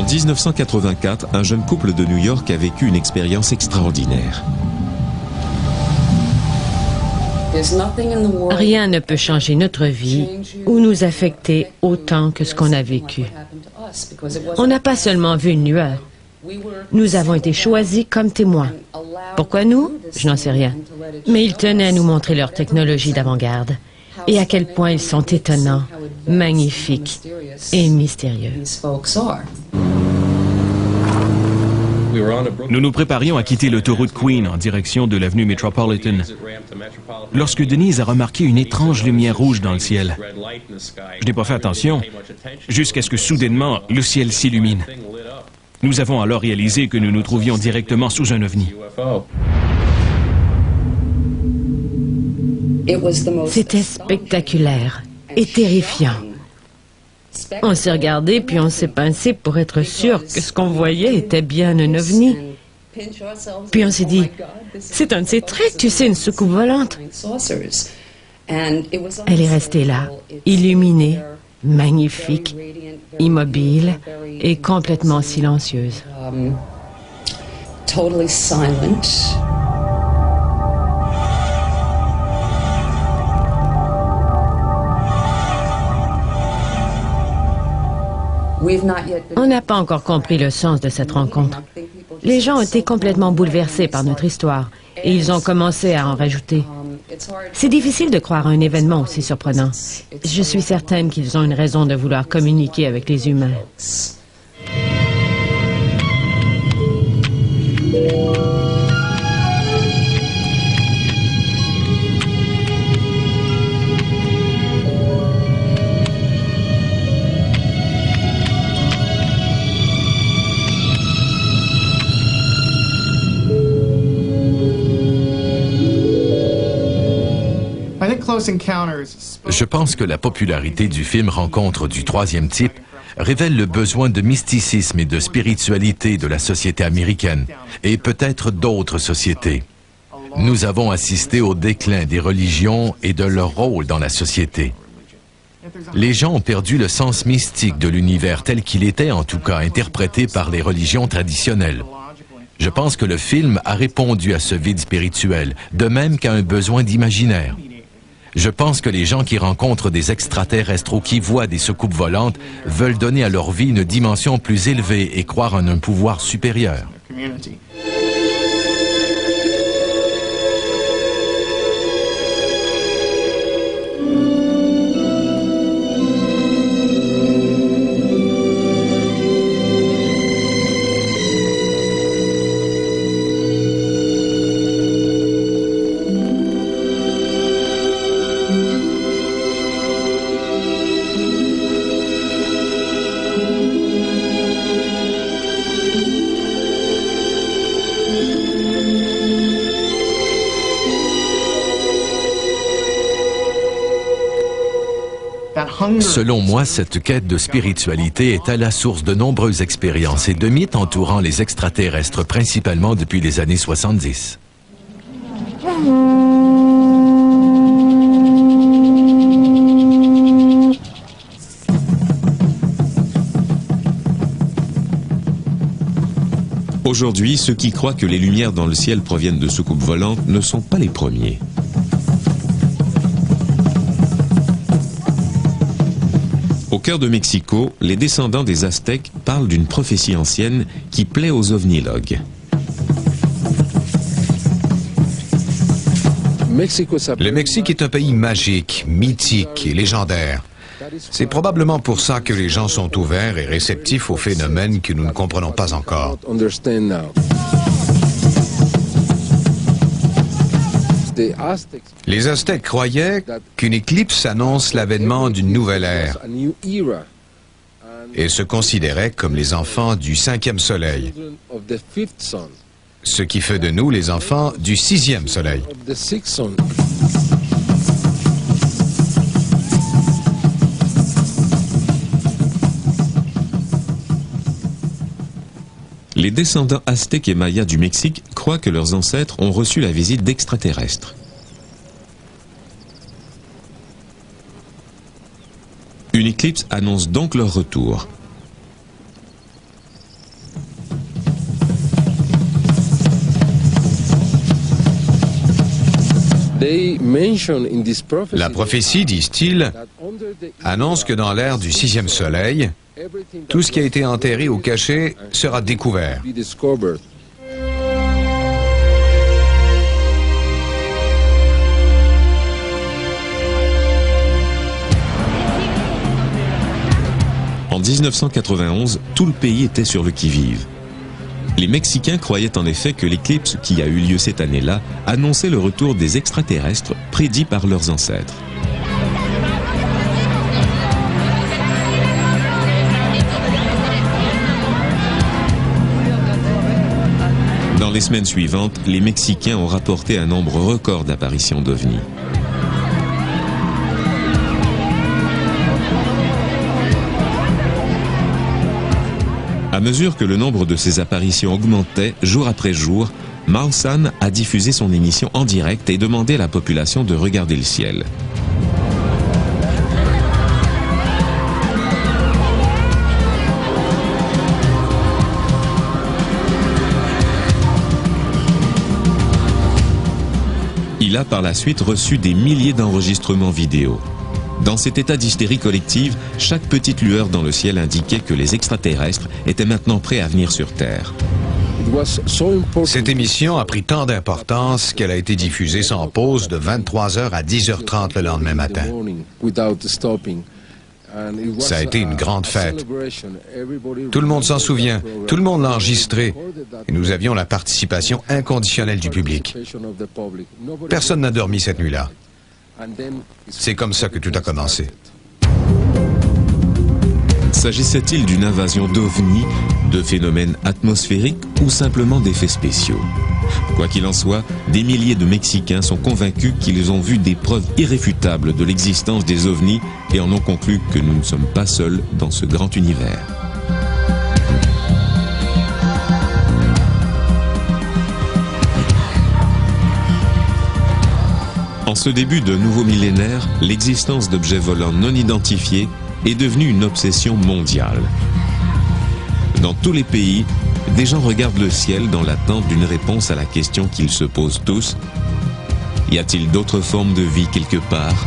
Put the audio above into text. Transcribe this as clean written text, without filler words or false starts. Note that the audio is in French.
En 1984, un jeune couple de New York a vécu une expérience extraordinaire. Rien ne peut changer notre vie ou nous affecter autant que ce qu'on a vécu. On n'a pas seulement vu une lueur. Nous avons été choisis comme témoins. Pourquoi nous? Je n'en sais rien. Mais ils tenaient à nous montrer leur technologie d'avant-garde et à quel point ils sont étonnants, magnifiques et mystérieux. Nous nous préparions à quitter l'autoroute Queen en direction de l'avenue Metropolitan lorsque Denise a remarqué une étrange lumière rouge dans le ciel. Je n'ai pas fait attention jusqu'à ce que soudainement le ciel s'illumine. Nous avons alors réalisé que nous nous trouvions directement sous un ovni. C'était spectaculaire et terrifiant. On s'est regardé puis on s'est pincé pour être sûr que ce qu'on voyait était bien un ovni. Puis on s'est dit, c'est un de ces trucs, tu sais, une soucoupe volante. Elle est restée là, illuminée, magnifique, immobile et complètement silencieuse. On n'a pas encore compris le sens de cette rencontre. Les gens ont été complètement bouleversés par notre histoire et ils ont commencé à en rajouter. C'est difficile de croire à un événement aussi surprenant. Je suis certaine qu'ils ont une raison de vouloir communiquer avec les humains. Je pense que la popularité du film Rencontre du troisième type révèle le besoin de mysticisme et de spiritualité de la société américaine et peut-être d'autres sociétés. Nous avons assisté au déclin des religions et de leur rôle dans la société. Les gens ont perdu le sens mystique de l'univers tel qu'il était, en tout cas interprété par les religions traditionnelles. Je pense que le film a répondu à ce vide spirituel, de même qu'à un besoin d'imaginaire. Je pense que les gens qui rencontrent des extraterrestres ou qui voient des soucoupes volantes veulent donner à leur vie une dimension plus élevée et croire en un pouvoir supérieur. Selon moi, cette quête de spiritualité est à la source de nombreuses expériences et de mythes entourant les extraterrestres, principalement depuis les années 70. Aujourd'hui, ceux qui croient que les lumières dans le ciel proviennent de soucoupes volantes ne sont pas les premiers. Au cœur de Mexico, les descendants des Aztèques parlent d'une prophétie ancienne qui plaît aux ovnilogues. Le Mexique est un pays magique, mythique et légendaire. C'est probablement pour ça que les gens sont ouverts et réceptifs aux phénomènes que nous ne comprenons pas encore. Les Aztèques croyaient qu'une éclipse annonce l'avènement d'une nouvelle ère et se considéraient comme les enfants du 5e soleil, ce qui fait de nous les enfants du 6e soleil. Les descendants aztèques et mayas du Mexique croient que leurs ancêtres ont reçu la visite d'extraterrestres. Une éclipse annonce donc leur retour. La prophétie, disent-ils, annonce que dans l'ère du sixième soleil, tout ce qui a été enterré ou caché sera découvert. En 1991, tout le pays était sur le qui-vive. Les Mexicains croyaient en effet que l'éclipse qui a eu lieu cette année-là annonçait le retour des extraterrestres prédits par leurs ancêtres. Dans les semaines suivantes, les Mexicains ont rapporté un nombre record d'apparitions d'ovnis. À mesure que le nombre de ces apparitions augmentait jour après jour, Maussan a diffusé son émission en direct et demandé à la population de regarder le ciel. Il a par la suite reçu des milliers d'enregistrements vidéo. Dans cet état d'hystérie collective, chaque petite lueur dans le ciel indiquait que les extraterrestres étaient maintenant prêts à venir sur Terre. Cette émission a pris tant d'importance qu'elle a été diffusée sans pause de 23h à 10h30 le lendemain matin. Ça a été une grande fête. Tout le monde s'en souvient, tout le monde l'a enregistré, et nous avions la participation inconditionnelle du public. Personne n'a dormi cette nuit-là. C'est comme ça que tout a commencé. S'agissait-il d'une invasion d'ovnis, de phénomènes atmosphériques ou simplement d'effets spéciaux? Quoi qu'il en soit, des milliers de Mexicains sont convaincus qu'ils ont vu des preuves irréfutables de l'existence des ovnis et en ont conclu que nous ne sommes pas seuls dans ce grand univers. En ce début de nouveau millénaire, l'existence d'objets volants non identifiés est devenue une obsession mondiale. Dans tous les pays, des gens regardent le ciel dans l'attente d'une réponse à la question qu'ils se posent tous. Y a-t-il d'autres formes de vie quelque part ?